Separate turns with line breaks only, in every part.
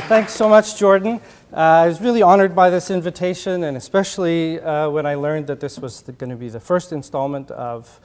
Thanks so much, Jordan. I was really honored by this invitation, and especially when I learned that this was going to be the first installment of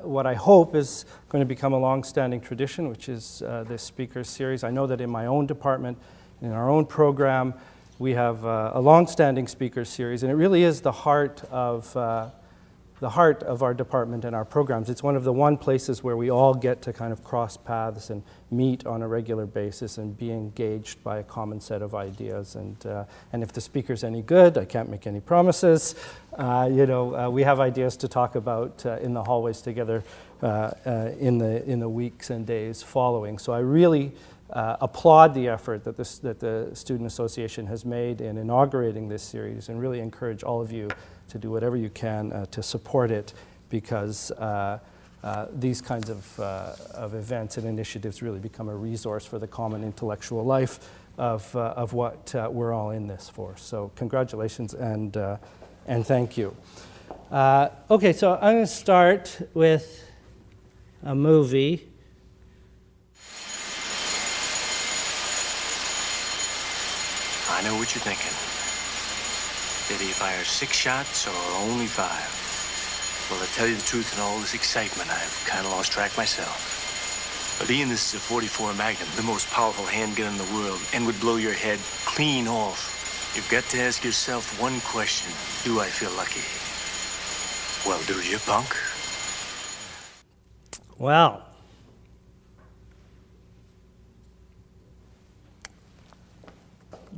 what I hope is going to become a long-standing tradition, which is this speaker series. I know that in my own department, in our own program, we have a long-standing speaker series, and it really is the heart of our department and our programs. It's one of the places where we all get to kind of cross paths and meet on a regular basis and be engaged by a common set of ideas. And if the speaker's any good, I can't make any promises. We have ideas to talk about in the hallways together in the weeks and days following. So I really applaud the effort that the Student Association has made in inaugurating this series, and really encourage all of you to do whatever you can to support it, because these kinds of events and initiatives really become a resource for the common intellectual life of what we're all in this for. So congratulations and thank you. Okay, so I'm going to start with a movie.
I know what you're thinking. Did he fire 6 shots or only 5? Well, to tell you the truth, in all this excitement, I've kind of lost track myself. But Ian, this is a 44 Magnum, the most powerful handgun in the world, and would blow your head clean off. You've got to ask yourself one question. Do I feel lucky? Well, do you, punk?
Well,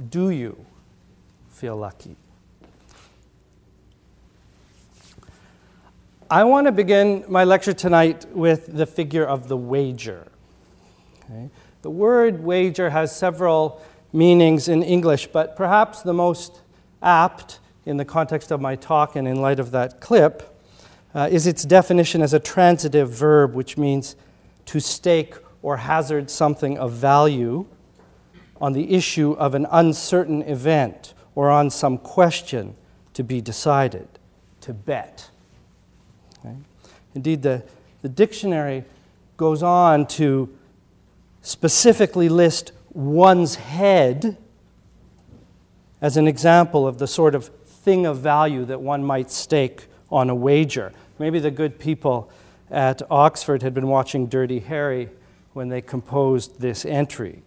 do you feel lucky? I want to begin my lecture tonight with the figure of the wager. Okay? The word wager has several meanings in English, but perhaps the most apt in the context of my talk and in light of that clip is its definition as a transitive verb, which means to stake or hazard something of value on the issue of an uncertain event or on some question to be decided, to bet. Okay? Indeed, the dictionary goes on to specifically list one's head as an example of the sort of thing of value that one might stake on a wager. Maybe the good people at Oxford had been watching Dirty Harry when they composed this entry,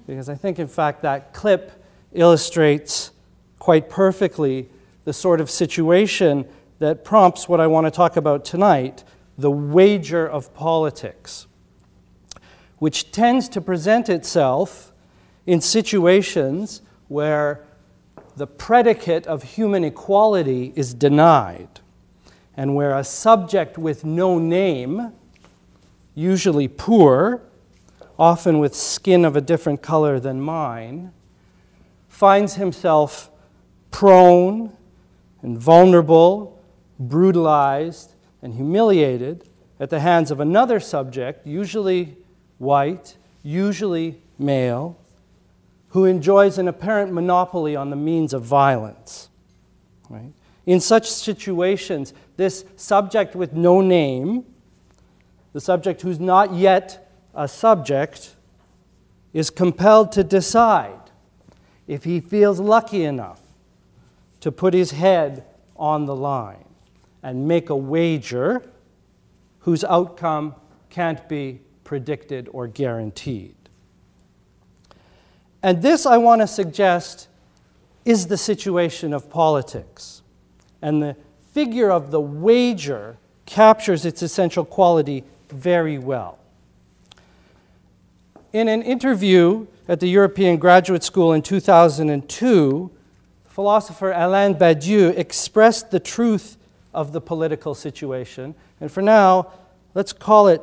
because I think, in fact, that clip illustrates quite perfectly the sort of situation that prompts what I want to talk about tonight, the wager of politics, which tends to present itself in situations where the predicate of human equality is denied, and where a subject with no name, usually poor, often with skin of a different color than mine, finds himself prone and vulnerable, brutalized and humiliated at the hands of another subject, usually white, usually male, who enjoys an apparent monopoly on the means of violence. Right? In such situations, this subject with no name, the subject who's not yet a subject, is compelled to decide if he feels lucky enough to put his head on the line and make a wager whose outcome can't be predicted or guaranteed. And this, I want to suggest, is the situation of politics. And the figure of the wager captures its essential quality very well. In an interview at the European Graduate School in 2002, philosopher Alain Badiou expressed the truth of the political situation. And for now, let's call it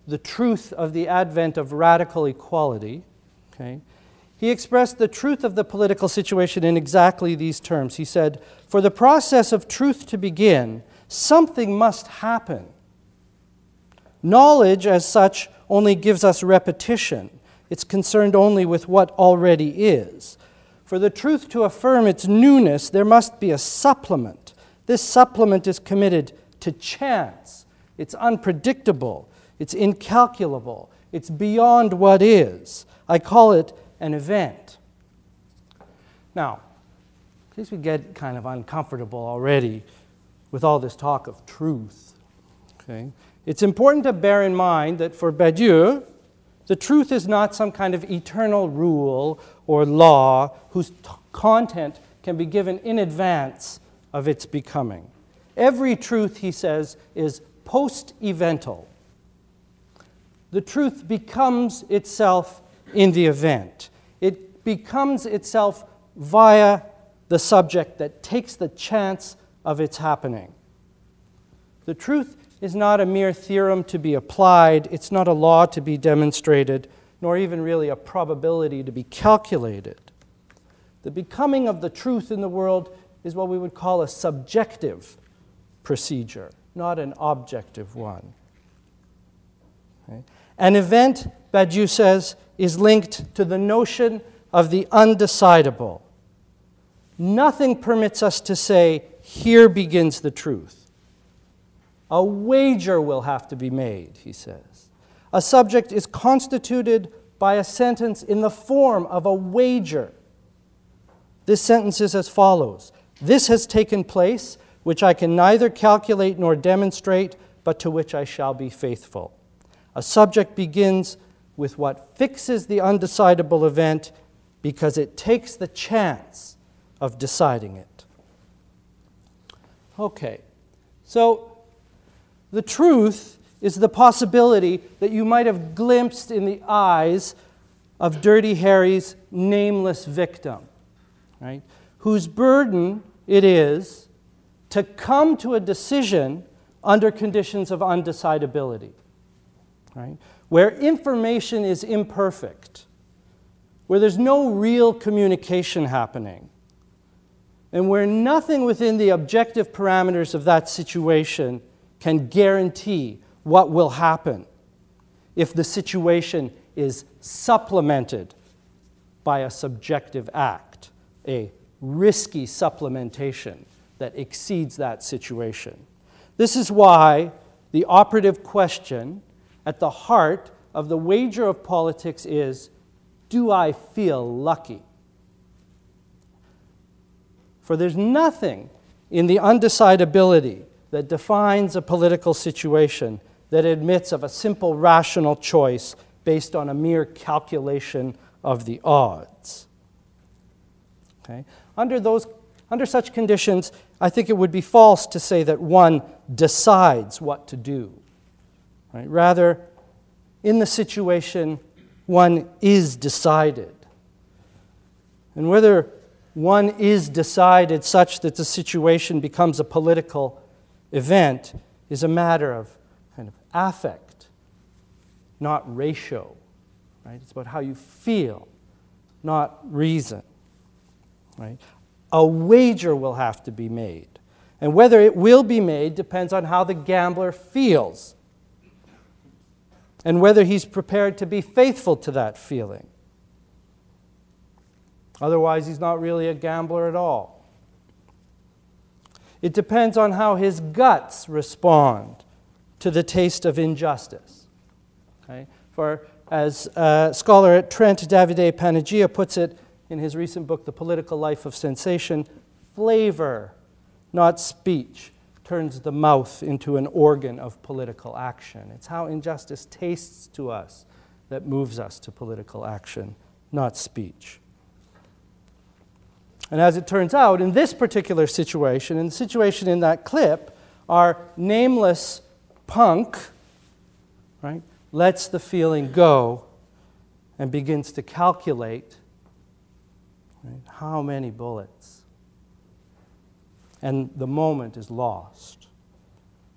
the truth of the advent of radical equality. Okay? He expressed the truth of the political situation in exactly these terms. He said, "For the process of truth to begin, something must happen. Knowledge, as such, only gives us repetition. It's concerned only with what already is. For the truth to affirm its newness, there must be a supplement. This supplement is committed to chance. It's unpredictable. It's incalculable. It's beyond what is. I call it an event. Now, in case we get kind of uncomfortable already with all this talk of truth, okay, it's important to bear in mind that for Badiou, the truth is not some kind of eternal rule or law whose content can be given in advance of its becoming. Every truth, he says, is post-evental. The truth becomes itself in the event. It becomes itself via the subject that takes the chance of its happening. The truth is not a mere theorem to be applied. It's not a law to be demonstrated, nor even really a probability to be calculated. The becoming of the truth in the world is what we would call a subjective procedure, not an objective one. Okay? An event, Badiou says, is linked to the notion of the undecidable. Nothing permits us to say, here begins the truth. A wager will have to be made, he says. A subject is constituted by a sentence in the form of a wager. This sentence is as follows. This has taken place, which I can neither calculate nor demonstrate, but to which I shall be faithful. A subject begins with what fixes the undecidable event because it takes the chance of deciding it. Okay, so the truth is the possibility that you might have glimpsed in the eyes of Dirty Harry's nameless victim, right? Whose burden it is to come to a decision under conditions of undecidability, right? Where information is imperfect, where there's no real communication happening, and where nothing within the objective parameters of that situation can guarantee what will happen if the situation is supplemented by a subjective act, a risky supplementation that exceeds that situation. This is why the operative question at the heart of the wager of politics is, do I feel lucky? For there's nothing in the undecidability that defines a political situation that admits of a simple rational choice based on a mere calculation of the odds. Okay? Under such conditions, I think it would be false to say that one decides what to do. Right? Rather, in the situation, one is decided. And whether one is decided such that the situation becomes a political event is a matter of kind of affect, not ratio. Right? It's about how you feel, not reason. Right? A wager will have to be made. And whether it will be made depends on how the gambler feels and whether he's prepared to be faithful to that feeling. Otherwise, he's not really a gambler at all. It depends on how his guts respond to the taste of injustice. Okay? For as scholar at Trent, Davide Panagia, puts it in his recent book, The Political Life of Sensation, flavor, not speech, turns the mouth into an organ of political action. It's how injustice tastes to us that moves us to political action, not speech. And as it turns out, in this particular situation, in the situation in that clip, our nameless punk, right, lets the feeling go and begins to calculate, right, how many bullets. And the moment is lost.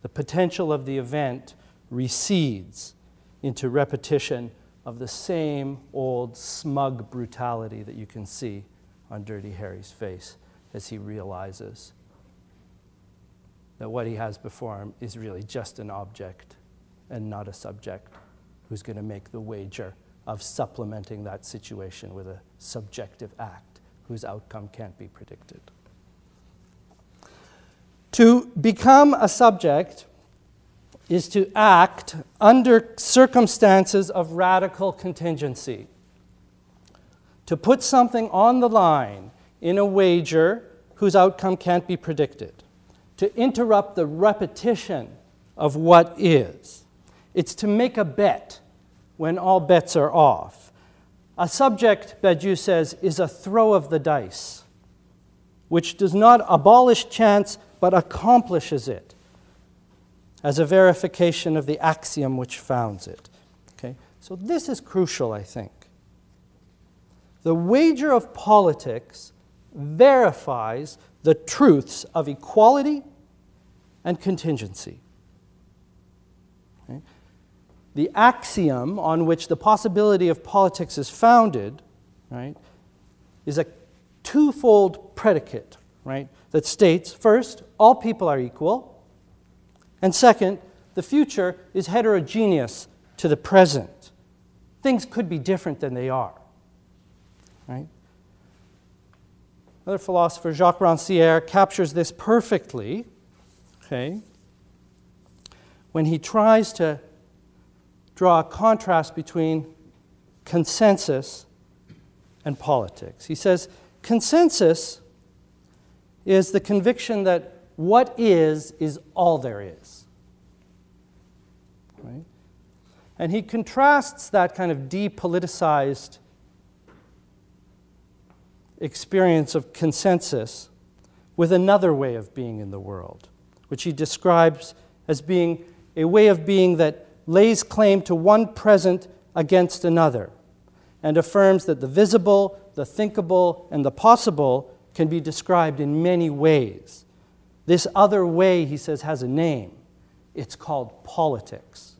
The potential of the event recedes into repetition of the same old smug brutality that you can see on Dirty Harry's face as he realizes that what he has before him is really just an object and not a subject who's going to make the wager of supplementing that situation with a subjective act whose outcome can't be predicted. To become a subject is to act under circumstances of radical contingency. to put something on the line in a wager whose outcome can't be predicted, to interrupt the repetition of what is. It's to make a bet when all bets are off. A subject, Badiou says, is a throw of the dice, which does not abolish chance but accomplishes it as a verification of the axiom which founds it. Okay? So this is crucial, I think. The wager of politics verifies the truths of equality and contingency. Okay? The axiom on which the possibility of politics is founded, right, is a twofold predicate, right, that states, first, all people are equal, and second, the future is heterogeneous to the present. Things could be different than they are. Right? Another philosopher, Jacques Rancière, captures this perfectly, okay, when he tries to draw a contrast between consensus and politics. He says, consensus is the conviction that what is all there is. Right? And he contrasts that kind of depoliticized experience of consensus with another way of being in the world, which he describes as being a way of being that lays claim to one present against another and affirms that the visible, the thinkable, and the possible can be described in many ways. This other way, he says, has a name. It's called politics.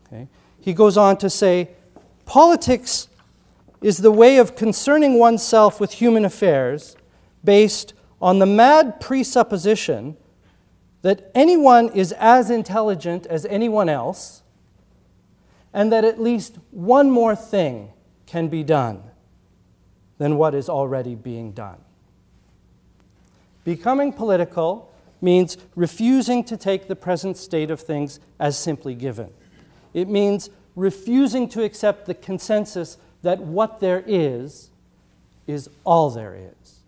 Okay? He goes on to say, politics is the way of concerning oneself with human affairs based on the mad presupposition that anyone is as intelligent as anyone else and that at least one more thing can be done than what is already being done. Becoming political means refusing to take the present state of things as simply given. It means refusing to accept the consensus that what there is all there is,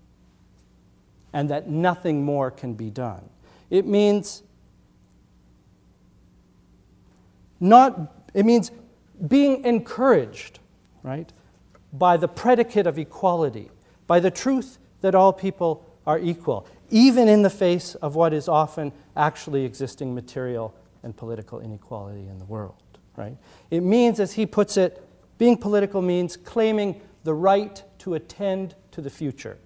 and that nothing more can be done. It means being encouraged, right, by the predicate of equality, by the truth that all people are equal, even in the face of what is often actually existing material and political inequality in the world, right? It means, as he puts it, being political means claiming the right to attend to the future.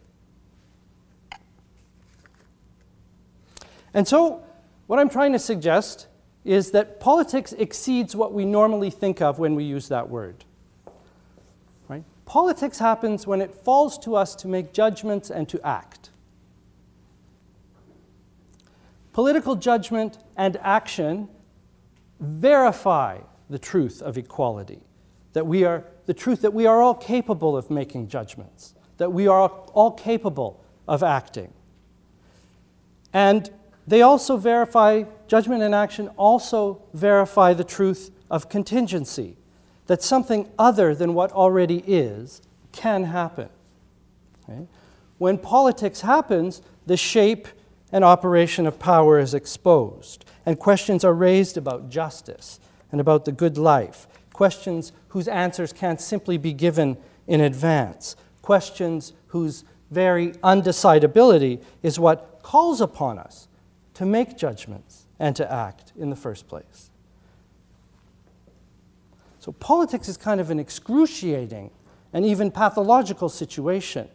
And so, what I'm trying to suggest is that politics exceeds what we normally think of when we use that word. Right? Politics happens when it falls to us to make judgments and to act. Political judgment and action verify the truth of equality, the truth that we are all capable of making judgments, that we are all capable of acting. And they also verify, judgment and action also verify the truth of contingency, that something other than what already is can happen. Okay? When politics happens, the shape and operation of power is exposed, and questions are raised about justice and about the good life, questions whose answers can't simply be given in advance, questions whose very undecidability is what calls upon us to make judgments and to act in the first place. So politics is kind of an excruciating and even pathological situation,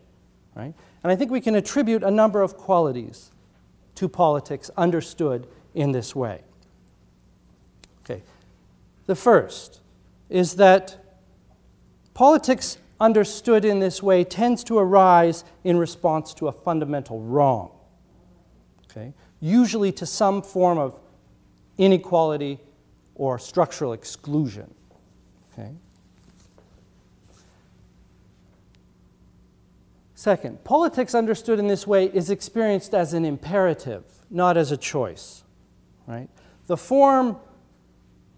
right? And I think we can attribute a number of qualities to politics understood in this way. Okay. The first is that politics understood in this way tends to arise in response to a fundamental wrong, okay? Usually to some form of inequality or structural exclusion. Okay? Second, politics understood in this way is experienced as an imperative, not as a choice. Right? The form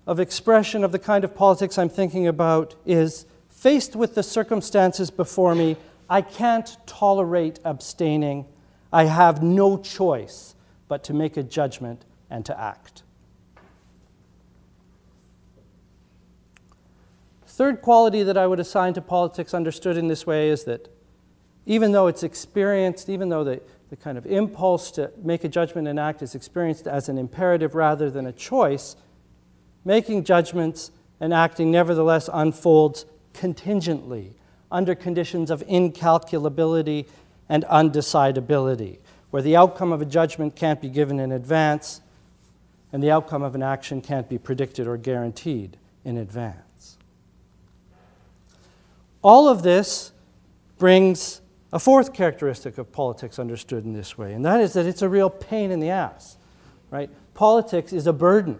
of expression of the kind of politics I'm thinking about is Faced with the circumstances before me, I can't tolerate abstaining. I have no choice but to make a judgment and to act. Third quality that I would assign to politics understood in this way is that even though it's experienced, even though the kind of impulse to make a judgment and act is experienced as an imperative rather than a choice, making judgments and acting nevertheless unfolds contingently, under conditions of incalculability and undecidability, where the outcome of a judgment can't be given in advance and the outcome of an action can't be predicted or guaranteed in advance. All of this brings a fourth characteristic of politics understood in this way, and that is that it's a real pain in the ass, right? Politics is a burden,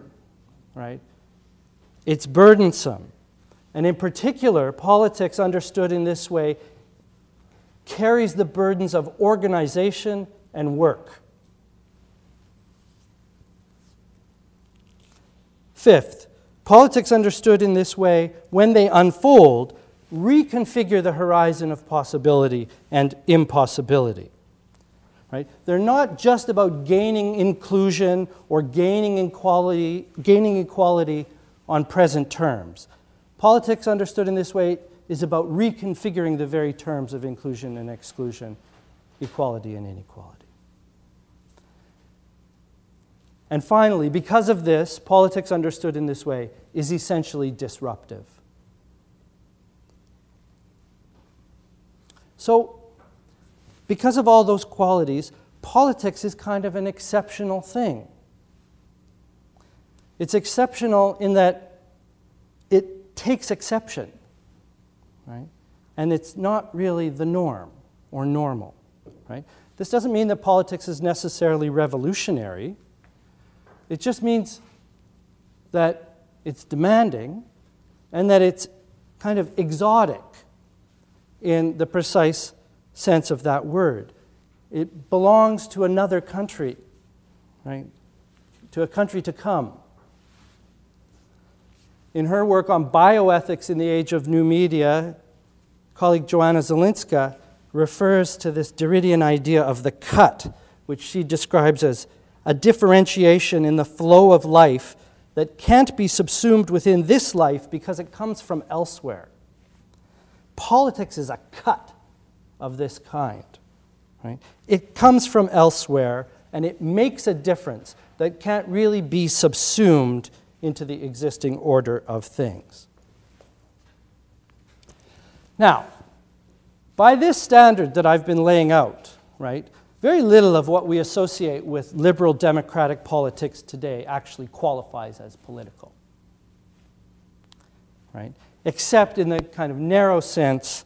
right? It's burdensome. And in particular, politics understood in this way carries the burdens of organization and work. Fifth, politics understood in this way, when they unfold, reconfigure the horizon of possibility and impossibility. Right? They're not just about gaining inclusion or gaining equality on present terms. Politics understood in this way is about reconfiguring the very terms of inclusion and exclusion, equality and inequality. And finally, because of this, politics understood in this way is essentially disruptive. So, because of all those qualities, politics is kind of an exceptional thing. It's exceptional in that it takes exception, right? And it's not really the norm or normal, right? This doesn't mean that politics is necessarily revolutionary. It just means that it's demanding and that it's kind of exotic in the precise sense of that word. It belongs to another country, right? To a country to come. In her work on bioethics in the age of new media, colleague Joanna Zielinska refers to this Derridian idea of the cut, which she describes as a differentiation in the flow of life that can't be subsumed within this life because it comes from elsewhere. Politics is a cut of this kind. Right? It comes from elsewhere, and it makes a difference that can't really be subsumed into the existing order of things. Now, by this standard that I've been laying out, right, very little of what we associate with liberal democratic politics today actually qualifies as political, right? Except in the kind of narrow sense,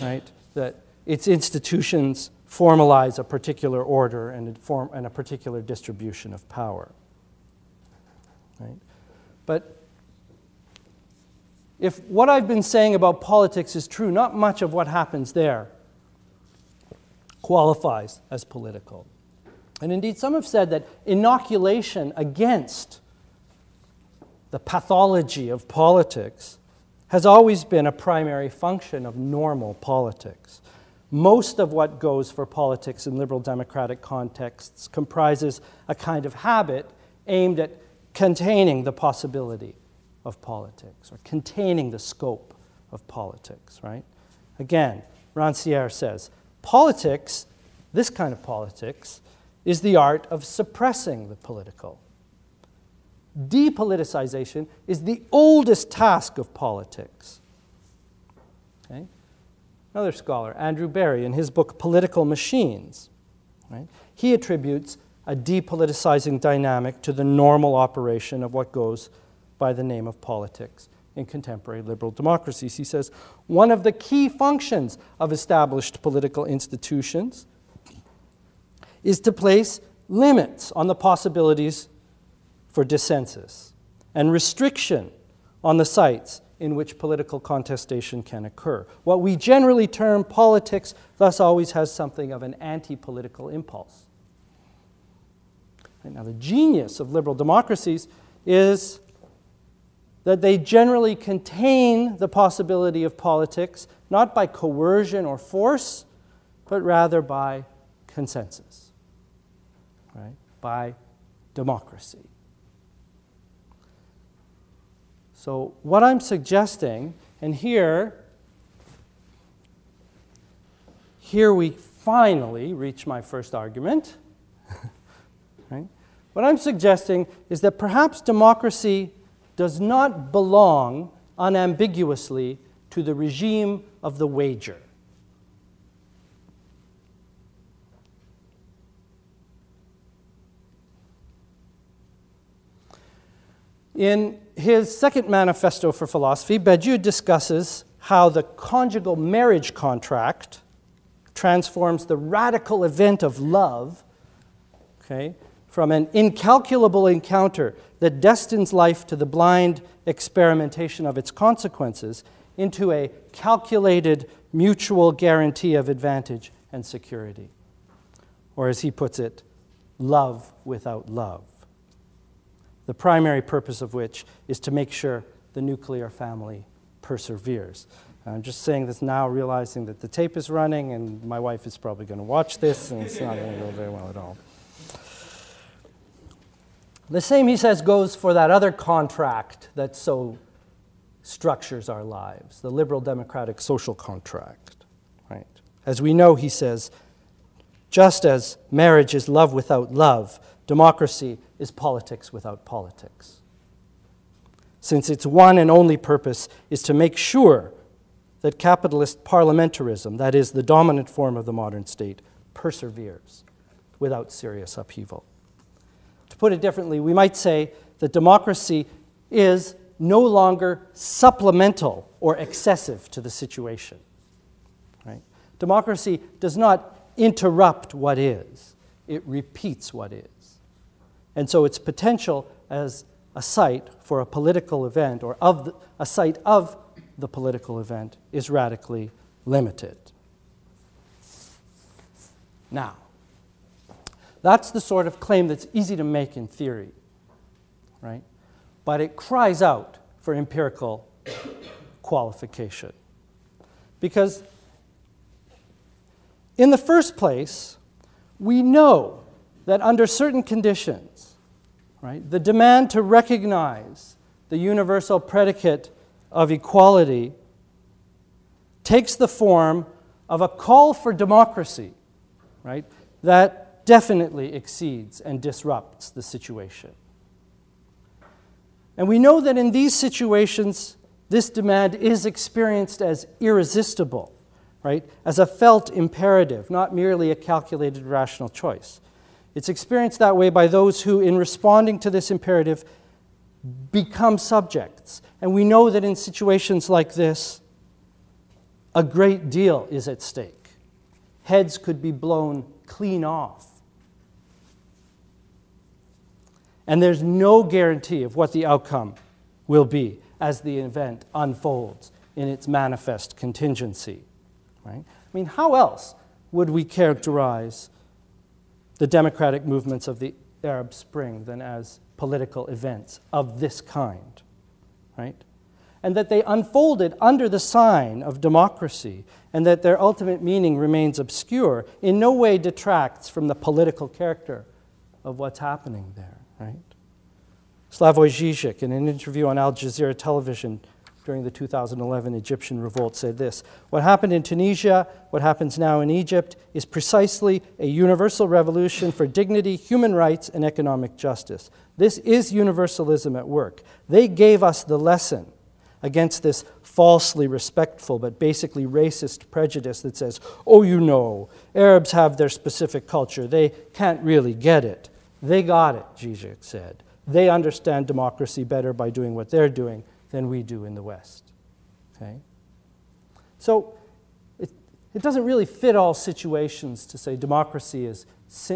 right, that its institutions formalize a particular order and a particular distribution of power. Right? But if what I've been saying about politics is true, not much of what happens there qualifies as political. And indeed, some have said that inoculation against the pathology of politics has always been a primary function of normal politics. Most of what goes for politics in liberal democratic contexts comprises a kind of habit aimed at containing the possibility of politics or containing the scope of politics, right? Again, Rancière says, politics, this kind of politics, is the art of suppressing the political. Depoliticization is the oldest task of politics. Okay? Another scholar, Andrew Barry, in his book Political Machines, right, he attributes a depoliticizing dynamic to the normal operation of what goes by the name of politics in contemporary liberal democracies. He says, one of the key functions of established political institutions is to place limits on the possibilities for dissensus and restriction on the sites in which political contestation can occur. What we generally term politics thus always has something of an anti-political impulse. Now, the genius of liberal democracies is that they generally contain the possibility of politics, not by coercion or force, but rather by consensus, right? By democracy. So what I'm suggesting, and here we finally reach my first argument. Right? What I'm suggesting is that perhaps democracy does not belong unambiguously to the regime of the wager. In his second manifesto for philosophy, Badiou discusses how the conjugal marriage contract transforms the radical event of love, okay, from an incalculable encounter that destines life to the blind experimentation of its consequences into a calculated mutual guarantee of advantage and security. Or as he puts it, love without love. The primary purpose of which is to make sure the nuclear family perseveres. I'm just saying this now, realizing that the tape is running and my wife is probably going to watch this and it's not going to go very well at all. The same, he says, goes for that other contract that so structures our lives, the liberal democratic social contract. Right? As we know, he says, just as marriage is love without love, democracy is politics without politics. Since its one and only purpose is to make sure that capitalist parliamentarism, that is, the dominant form of the modern state, perseveres without serious upheaval. To put it differently, we might say that democracy is no longer supplemental or excessive to the situation. Right? Democracy does not interrupt what is, it repeats what is. And so its potential as a site for a political event, or a site of the political event, is radically limited. Now, that's the sort of claim that's easy to make in theory, right? But it cries out for empirical qualification. Because in the first place, we know that under certain conditions, right, the demand to recognize the universal predicate of equality takes the form of a call for democracy, right, that definitely exceeds and disrupts the situation. And we know that in these situations, this demand is experienced as irresistible, right, as a felt imperative, not merely a calculated rational choice. It's experienced that way by those who, in responding to this imperative, become subjects. And we know that in situations like this, a great deal is at stake. Heads could be blown clean off. And there's no guarantee of what the outcome will be as the event unfolds in its manifest contingency. Right? I mean, how else would we characterize the democratic movements of the Arab Spring than as political events of this kind? Right? And that they unfolded under the sign of democracy, and that their ultimate meaning remains obscure, in no way detracts from the political character of what's happening there. Right? Slavoj Žižek, in an interview on Al Jazeera television during the 2011 Egyptian revolt, said this: "What happened in Tunisia, what happens now in Egypt, is precisely a universal revolution for dignity, human rights, and economic justice. This is universalism at work. They gave us the lesson against this falsely respectful but basically racist prejudice that says, oh, you know, Arabs have their specific culture. They can't really get it. They got it," Žižek said. "They understand democracy better by doing what they're doing than we do in the West." Okay? So it doesn't really fit all situations to say democracy is,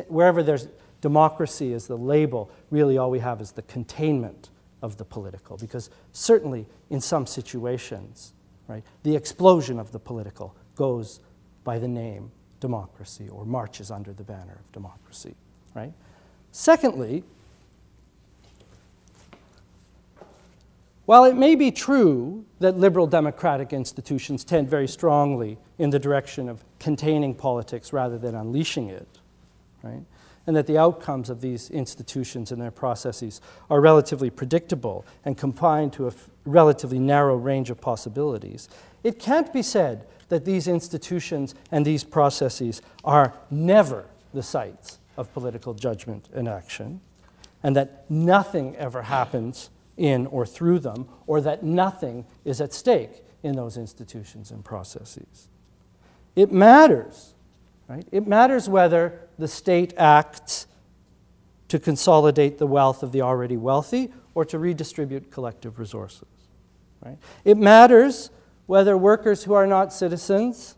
wherever there's democracy as the label, really all we have is the containment of the political. Because certainly in some situations, right, the explosion of the political goes by the name democracy or marches under the banner of democracy. Right? While it may be true that liberal democratic institutions tend very strongly in the direction of containing politics rather than unleashing it, right? And that the outcomes of these institutions and their processes are relatively predictable and confined to a relatively narrow range of possibilities, it can't be said that these institutions and these processes are never the sites of political judgment and action, and that nothing ever happens in or through them, or that nothing is at stake in those institutions and processes. It matters, right? It matters whether the state acts to consolidate the wealth of the already wealthy or to redistribute collective resources, right? It matters whether workers who are not citizens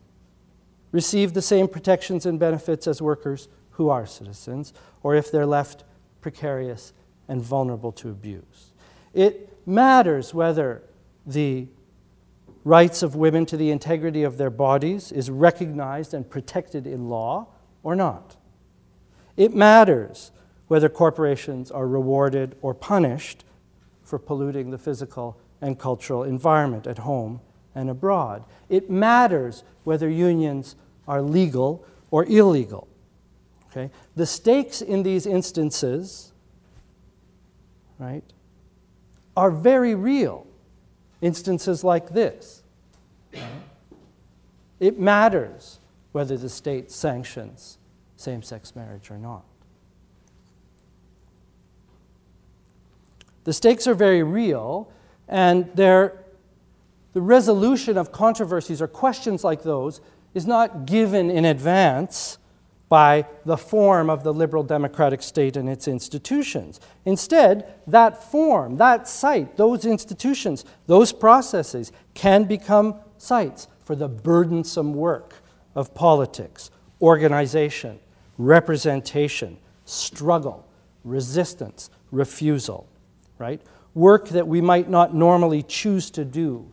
receive the same protections and benefits as workers who are citizens, or if they're left precarious and vulnerable to abuse. It matters whether the rights of women to the integrity of their bodies is recognized and protected in law or not. It matters whether corporations are rewarded or punished for polluting the physical and cultural environment at home and abroad. It matters whether unions are legal or illegal. Okay? The stakes in these instances, right, are very real. Instances like this. Right? It matters whether the state sanctions same-sex marriage or not. The stakes are very real, and the resolution of controversies or questions like those is not given in advance by the form of the liberal democratic state and its institutions. Instead, that form, that site, those institutions, those processes can become sites for the burdensome work of politics, organization, representation, struggle, resistance, refusal, right? Work that we might not normally choose to do,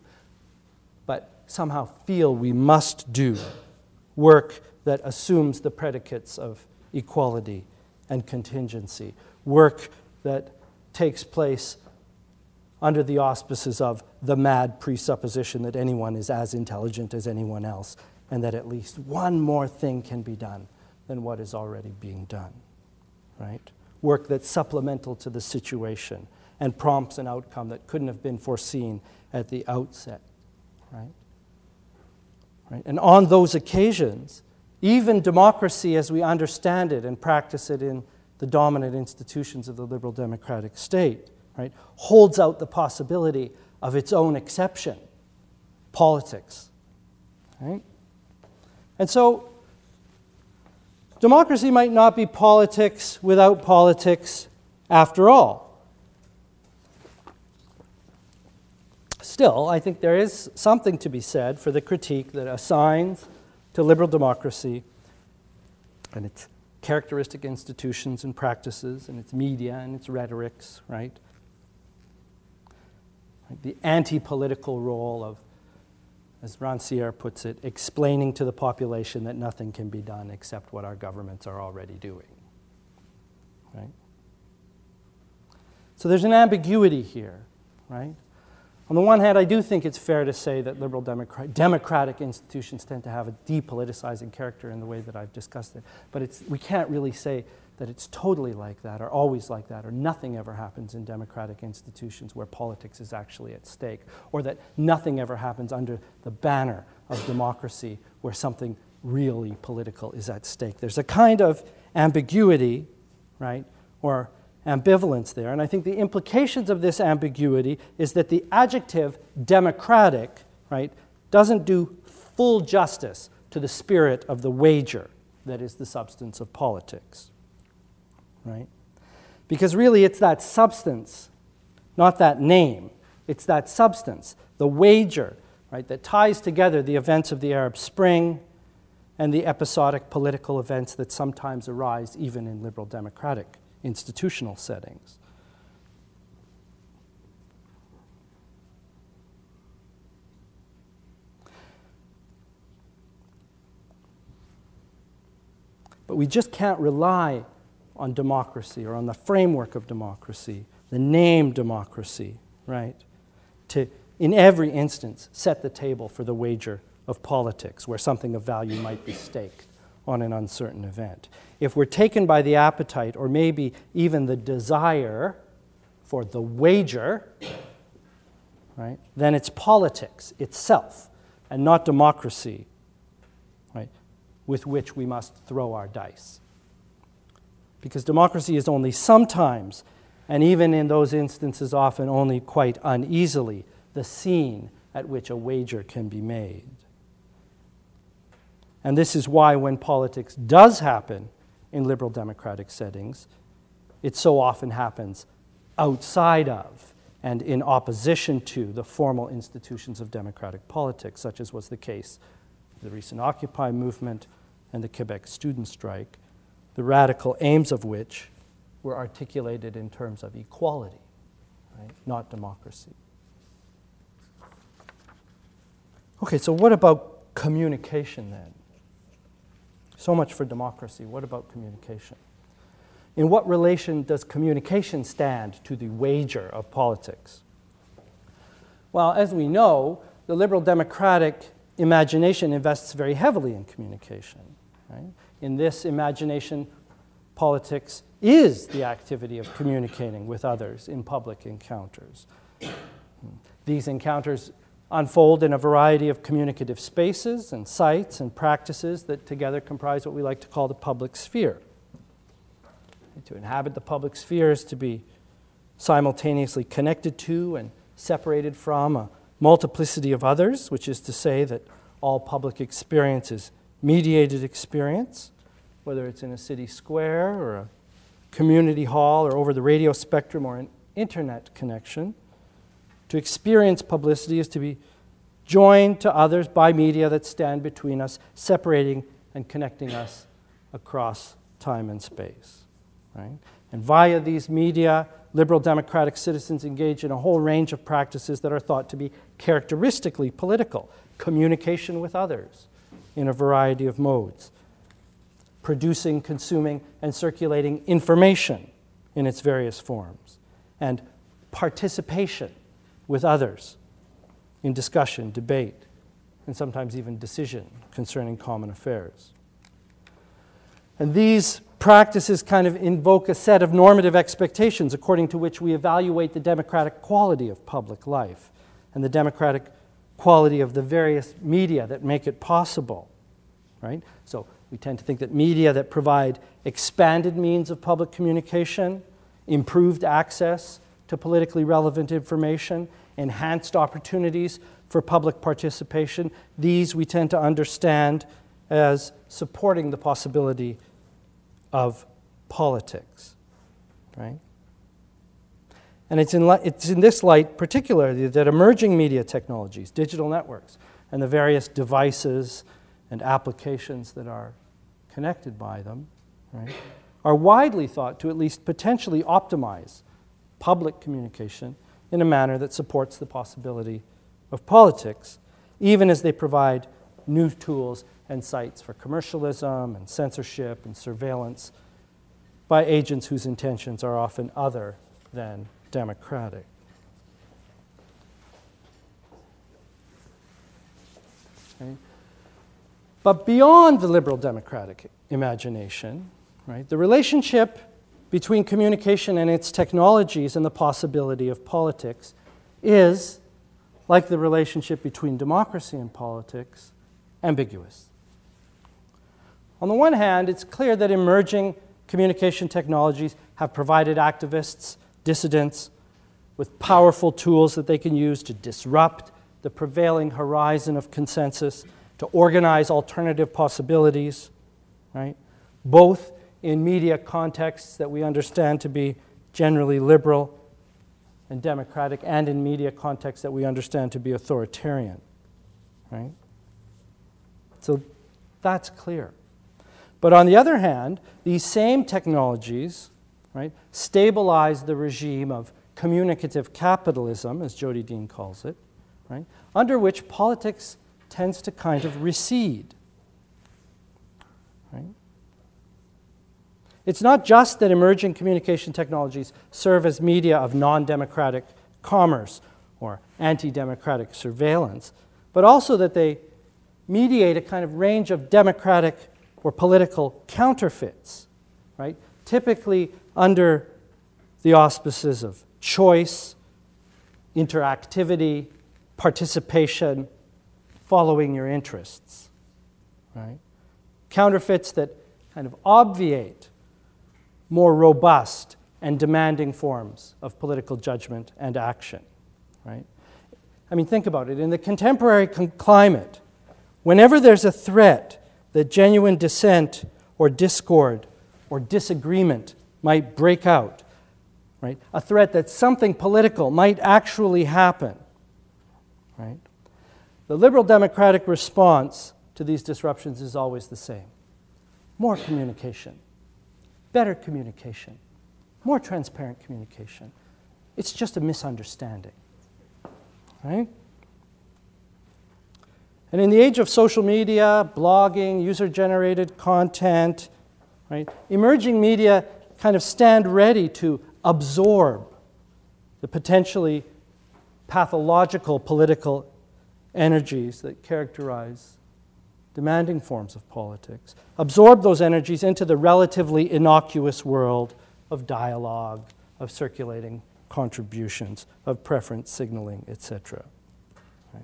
but somehow feel we must do. Work that assumes the predicates of equality and contingency. Work that takes place under the auspices of the mad presupposition that anyone is as intelligent as anyone else, and that at least one more thing can be done than what is already being done, right? Work that's supplemental to the situation and prompts an outcome that couldn't have been foreseen at the outset, right? Right? And on those occasions, even democracy as we understand it and practice it in the dominant institutions of the liberal democratic state, right, holds out the possibility of its own exception, politics. Right? And so, democracy might not be politics without politics after all. Still, I think there is something to be said for the critique that assigns to liberal democracy and its characteristic institutions and practices and its media and its rhetorics, right? The anti-political role of, as Rancière puts it, explaining to the population that nothing can be done except what our governments are already doing, right? So there's an ambiguity here, right? On the one hand, I do think it's fair to say that liberal democratic institutions tend to have a depoliticizing character in the way that I've discussed it. But we can't really say that it's totally like that or always like that, or nothing ever happens in democratic institutions where politics is actually at stake, or that nothing ever happens under the banner of democracy where something really political is at stake. There's a kind of ambiguity, right, or ambivalence there, and I think the implications of this ambiguity is that the adjective democratic, right, doesn't do full justice to the spirit of the wager that is the substance of politics, right? Because really it's that substance, not that name, it's that substance, the wager, right, that ties together the events of the Arab Spring and the episodic political events that sometimes arise even in liberal democratic institutional settings. But we just can't rely on democracy or on the framework of democracy, the name democracy, right, to, in every instance, set the table for the wager of politics, where something of value might be staked on an uncertain event. If we're taken by the appetite, or maybe even the desire for the wager, right, then it's politics itself, and not democracy, right, with which we must throw our dice. Because democracy is only sometimes, and even in those instances often only quite uneasily, the scene at which a wager can be made. And this is why when politics does happen in liberal democratic settings, it so often happens outside of and in opposition to the formal institutions of democratic politics, such as was the case with the recent Occupy movement and the Quebec student strike, the radical aims of which were articulated in terms of equality, right, not democracy. Okay, so what about communication then? So much for democracy. What about communication? In what relation does communication stand to the wager of politics? Well, as we know, the liberal democratic imagination invests very heavily in communication. Right? In this imagination, politics is the activity of communicating with others in public encounters. These encounters unfold in a variety of communicative spaces and sites and practices that together comprise what we like to call the public sphere. To inhabit the public sphere is to be simultaneously connected to and separated from a multiplicity of others, which is to say that all public experience is mediated experience, whether it's in a city square or a community hall or over the radio spectrum or an internet connection. To experience publicity is to be joined to others by media that stand between us, separating and connecting us across time and space. Right? And via these media, liberal democratic citizens engage in a whole range of practices that are thought to be characteristically political. Communication with others in a variety of modes. Producing, consuming, and circulating information in its various forms. And participation with others in discussion, debate, and sometimes even decision concerning common affairs. And these practices kind of invoke a set of normative expectations according to which we evaluate the democratic quality of public life and the democratic quality of the various media that make it possible, right? So we tend to think that media that provide expanded means of public communication, improved access to politically relevant information, enhanced opportunities for public participation, these we tend to understand as supporting the possibility of politics, right? And it's in this light particularly that emerging media technologies, digital networks, and the various devices and applications that are connected by them, right, are widely thought to at least potentially optimize public communication in a manner that supports the possibility of politics, even as they provide new tools and sites for commercialism and censorship and surveillance by agents whose intentions are often other than democratic. Okay. But beyond the liberal democratic imagination, right, the relationship between communication and its technologies and the possibility of politics is, like the relationship between democracy and politics, ambiguous. On the one hand, it's clear that emerging communication technologies have provided activists, dissidents, with powerful tools that they can use to disrupt the prevailing horizon of consensus, to organize alternative possibilities, right? Both in media contexts that we understand to be generally liberal and democratic, and in media contexts that we understand to be authoritarian, right? So that's clear. But on the other hand, these same technologies, right, stabilize the regime of communicative capitalism, as Jody Dean calls it, right, under which politics tends to kind of recede. Right? It's not just that emerging communication technologies serve as media of non-democratic commerce or anti-democratic surveillance, but also that they mediate a kind of range of democratic or political counterfeits, right? Typically under the auspices of choice, interactivity, participation, following your interests, right? Counterfeits that kind of obviate more robust and demanding forms of political judgment and action, right? I mean, think about it. In the contemporary climate, whenever there's a threat that genuine dissent or discord or disagreement might break out, right? A threat that something political might actually happen, right? The liberal democratic response to these disruptions is always the same. More communication, better communication, more transparent communication. It's just a misunderstanding, right? And in the age of social media, blogging, user-generated content, right, emerging media kind of stand ready to absorb the potentially pathological political energies that characterize demanding forms of politics, absorb those energies into the relatively innocuous world of dialogue, of circulating contributions, of preference signaling, etc. Right?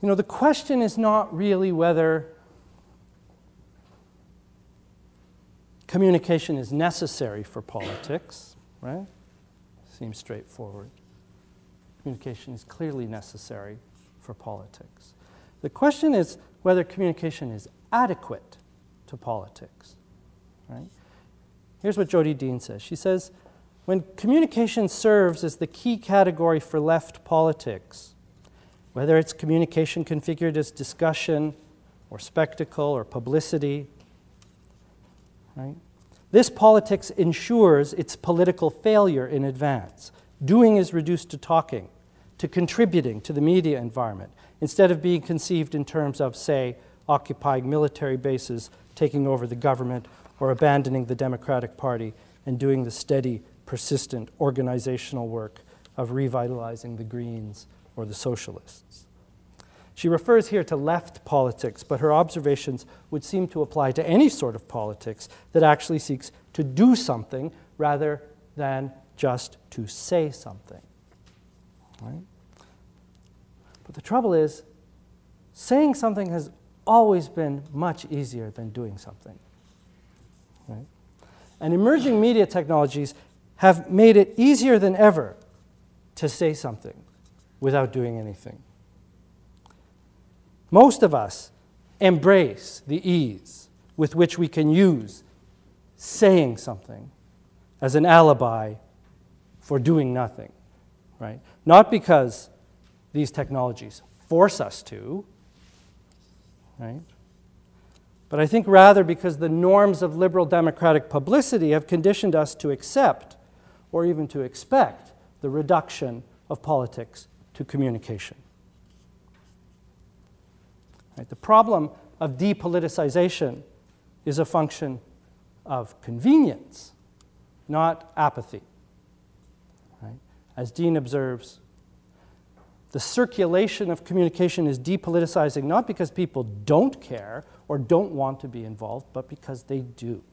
You know, the question is not really whether communication is necessary for politics, right? Seems straightforward. Communication is clearly necessary for politics. The question is whether communication is adequate to politics, right? Here's what Jodi Dean says. She says, when communication serves as the key category for left politics, whether it's communication configured as discussion or spectacle or publicity, right? This politics ensures its political failure in advance. Doing is reduced to talking, to contributing to the media environment, instead of being conceived in terms of, say, occupying military bases, taking over the government, or abandoning the Democratic Party and doing the steady, persistent organizational work of revitalizing the Greens or the Socialists. She refers here to left politics, but her observations would seem to apply to any sort of politics that actually seeks to do something rather than just to say something. Right? But the trouble is, saying something has always been much easier than doing something. Right? And emerging media technologies have made it easier than ever to say something without doing anything. Most of us embrace the ease with which we can use saying something as an alibi for doing nothing, right? Not because these technologies force us to, right? But I think rather because the norms of liberal democratic publicity have conditioned us to accept or even to expect the reduction of politics to communication. Right? The problem of depoliticization is a function of convenience, not apathy. Right? As Dean observes, the circulation of communication is depoliticizing not because people don't care or don't want to be involved, but because they do.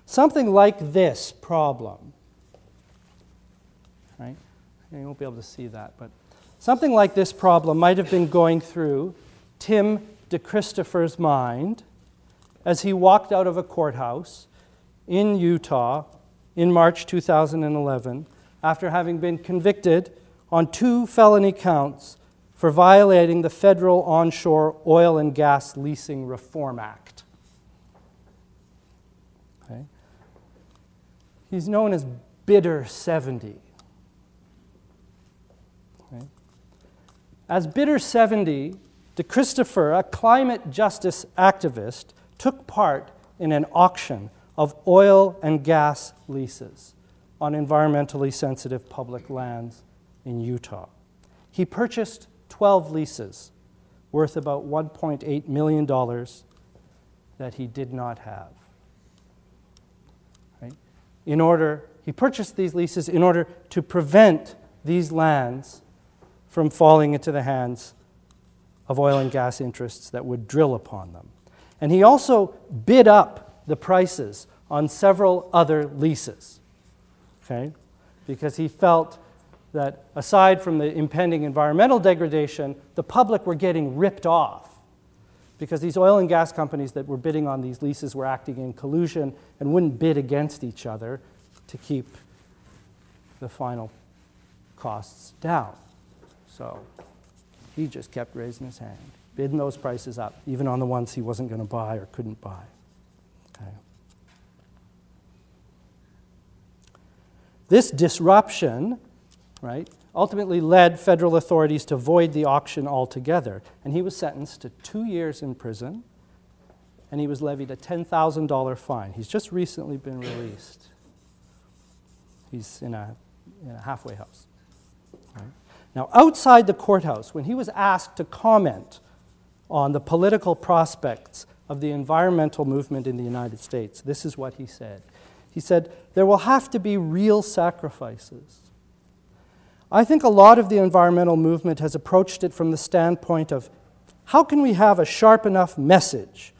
Something like this problem, right? You won't be able to see that, but something like this problem might have been going through Tim de Christopher's mind as he walked out of a courthouse in Utah in March 2011 after having been convicted on 2 felony counts for violating the Federal Onshore Oil and Gas Leasing Reform Act. Okay. He's known as Bidder 70. Okay. As Bidder 70, de Christopher, a climate justice activist, took part in an auction of oil and gas leases on environmentally sensitive public lands in Utah. He purchased 12 leases worth about $1.8 million that he did not have. Right? He purchased these leases in order to prevent these lands from falling into the hands of oil and gas interests that would drill upon them. And he also bid up the prices on several other leases, okay? Because he felt that aside from the impending environmental degradation, the public were getting ripped off because these oil and gas companies that were bidding on these leases were acting in collusion and wouldn't bid against each other to keep the final costs down. So he just kept raising his hand, bidding those prices up, even on the ones he wasn't going to buy or couldn't buy. Okay. This disruption, right, ultimately led federal authorities to void the auction altogether. And he was sentenced to 2 years in prison, and he was levied a $10,000 fine. He's just recently been released. He's in a halfway house. Right? Now, outside the courthouse, when he was asked to comment on the political prospects of the environmental movement in the United States, this is what he said. He said, "There will have to be real sacrifices. I think a lot of the environmental movement has approached it from the standpoint of how can we have a sharp enough message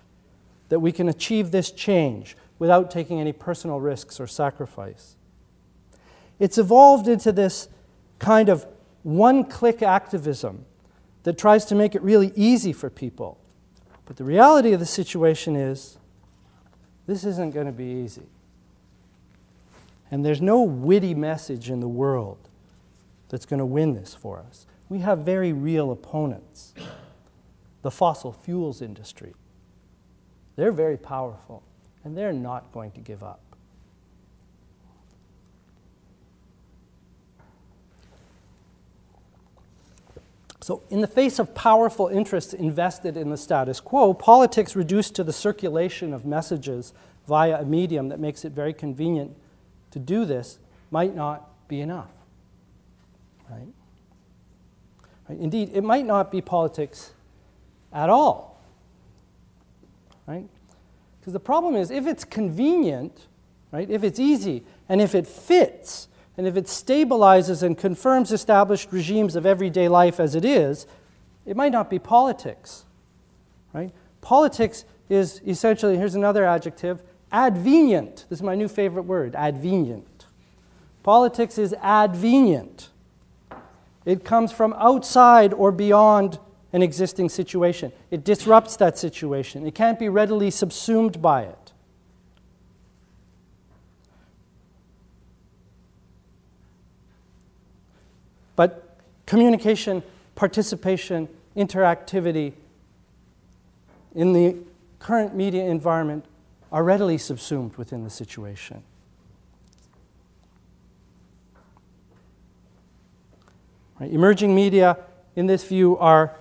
that we can achieve this change without taking any personal risks or sacrifice. It's evolved into this kind of one-click activism that tries to make it really easy for people. But the reality of the situation is this isn't going to be easy. And there's no witty message in the world that's going to win this for us. We have very real opponents. The fossil fuels industry. They're very powerful, and they're not going to give up. So in the face of powerful interests invested in the status quo, politics reduced to the circulation of messages via a medium that makes it very convenient to do this might not be enough. Right? Right? Indeed, it might not be politics at all. Right? Because the problem is, if it's convenient, right, if it's easy, and if it fits, and if it stabilizes and confirms established regimes of everyday life as it is, it might not be politics. Right? Politics is essentially, here's another adjective, advenient. This is my new favorite word, advenient. Politics is advenient. It comes from outside or beyond an existing situation. It disrupts that situation. It can't be readily subsumed by it. But communication, participation, interactivity in the current media environment are readily subsumed within the situation. Right? Emerging media, in this view, are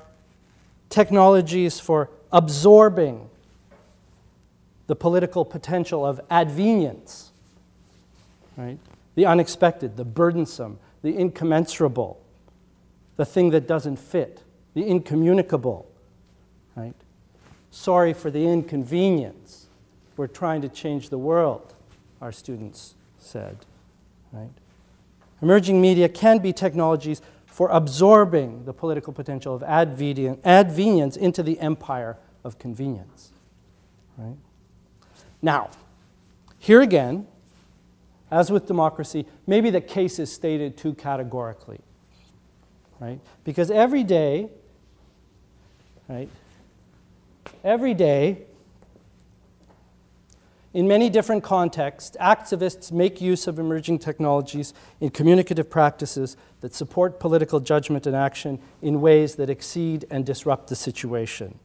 technologies for absorbing the political potential of advenience, right? The unexpected, the burdensome, the incommensurable, the thing that doesn't fit, the incommunicable, right? Sorry for the inconvenience. We're trying to change the world, our students said, right? Emerging media can be technologies for absorbing the political potential of advenience into the empire of convenience, right? Now, here again, as with democracy, maybe the case is stated too categorically, right? Because every day, right, in many different contexts, activists make use of emerging technologies in communicative practices that support political judgment and action in ways that exceed and disrupt the situation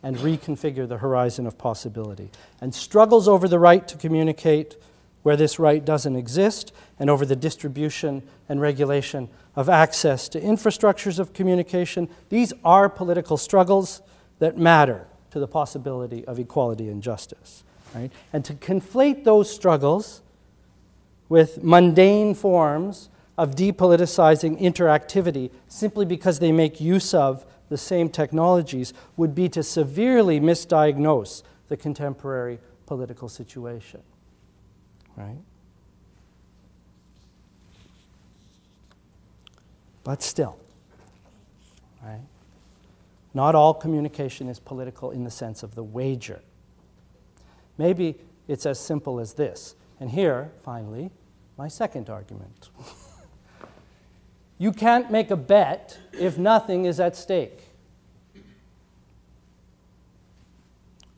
and reconfigure the horizon of possibility. And struggles over the right to communicate where this right doesn't exist, and over the distribution and regulation of access to infrastructures of communication, these are political struggles that matter to the possibility of equality and justice. Right? And to conflate those struggles with mundane forms of depoliticizing interactivity simply because they make use of the same technologies would be to severely misdiagnose the contemporary political situation, right? But still, right? Not all communication is political in the sense of the wager. Maybe it's as simple as this. And here, finally, my second argument. You can't make a bet if nothing is at stake.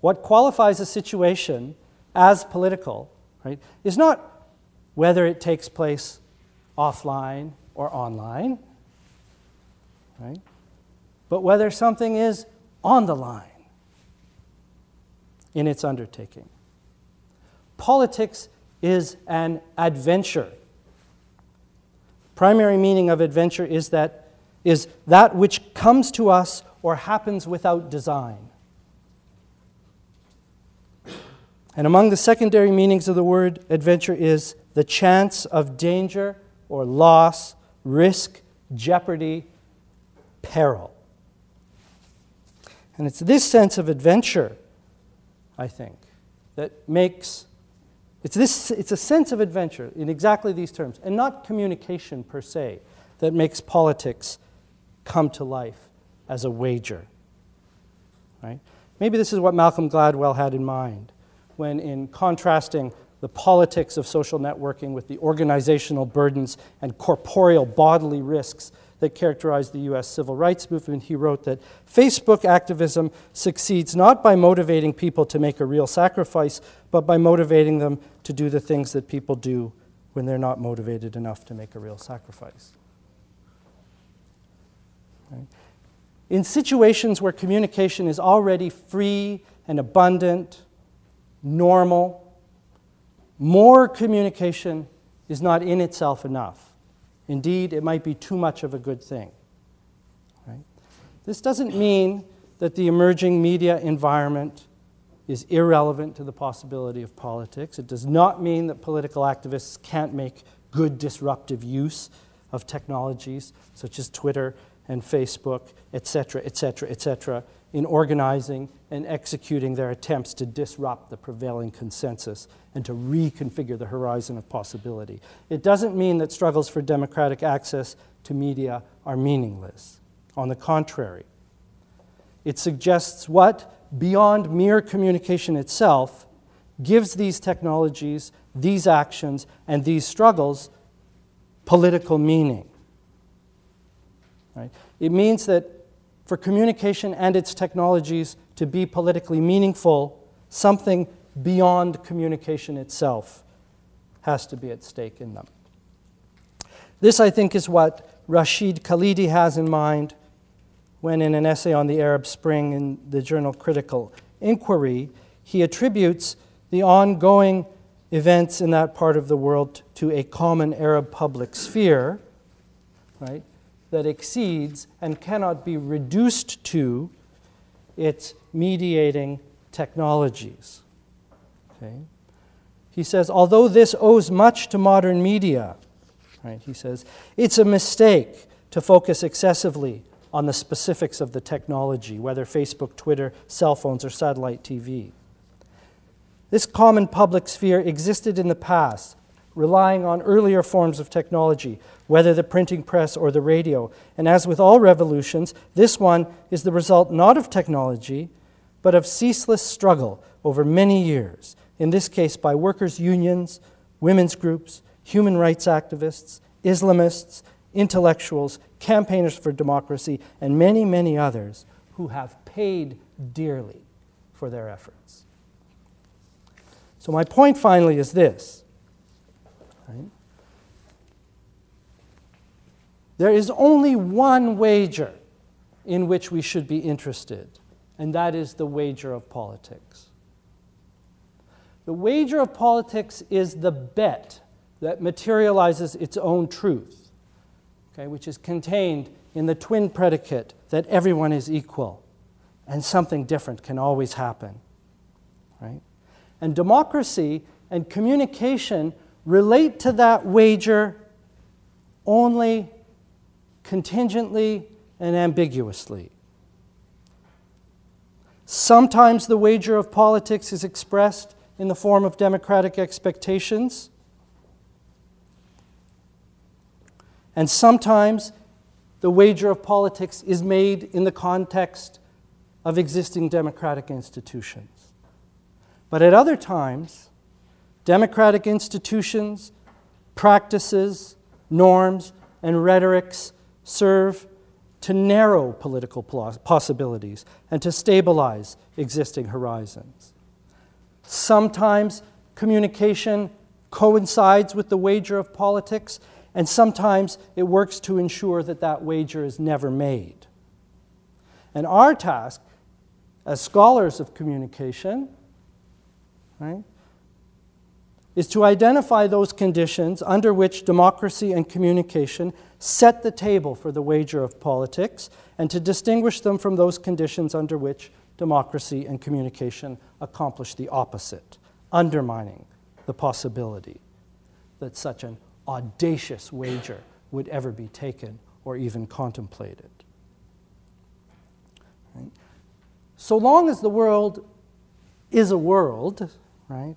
What qualifies a situation as political, right, is not whether it takes place offline or online, right, but whether something is on the line in its undertaking. Politics is an adventure. Primary meaning of adventure is that which comes to us or happens without design. And among the secondary meanings of the word adventure is the chance of danger or loss, risk, jeopardy, peril. And it's this sense of adventure, I think, that makes it's a sense of adventure in exactly these terms, and not communication per se, that makes politics come to life as a wager. Right? Maybe this is what Malcolm Gladwell had in mind when, in contrasting the politics of social networking with the organizational burdens and corporeal bodily risks that characterized the U.S. civil rights movement, he wrote that Facebook activism succeeds not by motivating people to make a real sacrifice, but by motivating them to do the things that people do when they're not motivated enough to make a real sacrifice. Right? In situations where communication is already free and abundant, normal, more communication is not in itself enough. Indeed, it might be too much of a good thing. Right? This doesn't mean that the emerging media environment is irrelevant to the possibility of politics. It does not mean that political activists can't make good disruptive use of technologies such as Twitter and Facebook, etc., etc., etc., in organizing and executing their attempts to disrupt the prevailing consensus and to reconfigure the horizon of possibility. It doesn't mean that struggles for democratic access to media are meaningless. On the contrary, it suggests what, beyond mere communication itself, gives these technologies, these actions, and these struggles political meaning. Right? It means that for communication and its technologies to be politically meaningful, something beyond communication itself has to be at stake in them. This, I think, is what Rashid Khalidi has in mind when, in an essay on the Arab Spring in the journal Critical Inquiry, he attributes the ongoing events in that part of the world to a common Arab public sphere, right, that exceeds and cannot be reduced to its mediating technologies. Okay? He says, although this owes much to modern media, right, he says, it's a mistake to focus excessively on the specifics of the technology, whether Facebook, Twitter, cell phones, or satellite TV. This common public sphere existed in the past, relying on earlier forms of technology, whether the printing press or the radio. And as with all revolutions, this one is the result not of technology, but of ceaseless struggle over many years, in this case by workers' unions, women's groups, human rights activists, Islamists, intellectuals, campaigners for democracy, and many, many others who have paid dearly for their efforts. So my point finally is this. Right? There is only one wager in which we should be interested, and that is the wager of politics. The wager of politics is the bet that materializes its own truth, okay, which is contained in the twin predicate that everyone is equal and something different can always happen. Right? And democracy and communication relate to that wager only contingently and ambiguously. Sometimes the wager of politics is expressed in the form of democratic expectations. And sometimes the wager of politics is made in the context of existing democratic institutions. But at other times, democratic institutions, practices, norms, and rhetorics serve to narrow political possibilities and to stabilize existing horizons. Sometimes communication coincides with the wager of politics, and sometimes it works to ensure that that wager is never made. And our task as scholars of communication, right, is to identify those conditions under which democracy and communication set the table for the wager of politics, and to distinguish them from those conditions under which democracy and communication accomplish the opposite, undermining the possibility that such an audacious wager would ever be taken or even contemplated. Right? So long as the world is a world, right,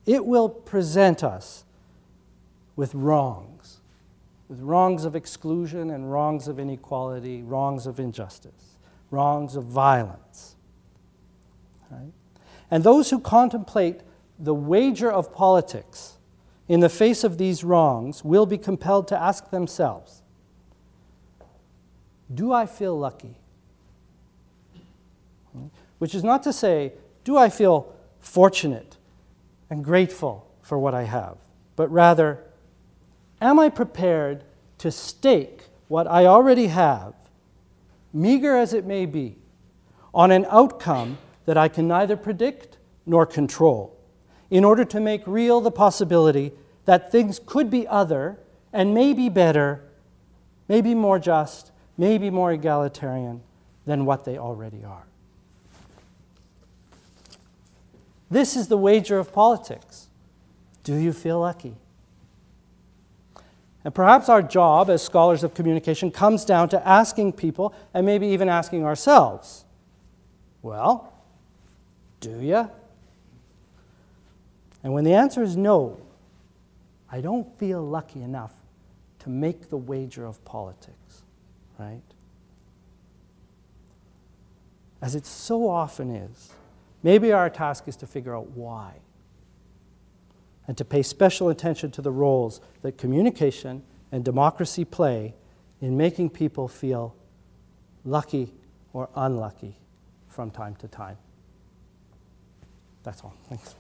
it will present us with wrongs of exclusion and wrongs of inequality, wrongs of injustice, wrongs of violence. Right? And those who contemplate the wager of politics in the face of these wrongs will be compelled to ask themselves, do I feel lucky? Which is not to say, do I feel fortunate and grateful for what I have, but rather, am I prepared to stake what I already have, meager as it may be, on an outcome that I can neither predict nor control, in order to make real the possibility that things could be other and maybe better, maybe more just, maybe more egalitarian than what they already are? This is the wager of politics. Do you feel lucky? And perhaps our job as scholars of communication comes down to asking people, and maybe even asking ourselves, well, do you? And when the answer is no, I don't feel lucky enough to make the wager of politics, right? As it so often is, maybe our task is to figure out why, and to pay special attention to the roles that communication and democracy play in making people feel lucky or unlucky from time to time. That's all. Thanks.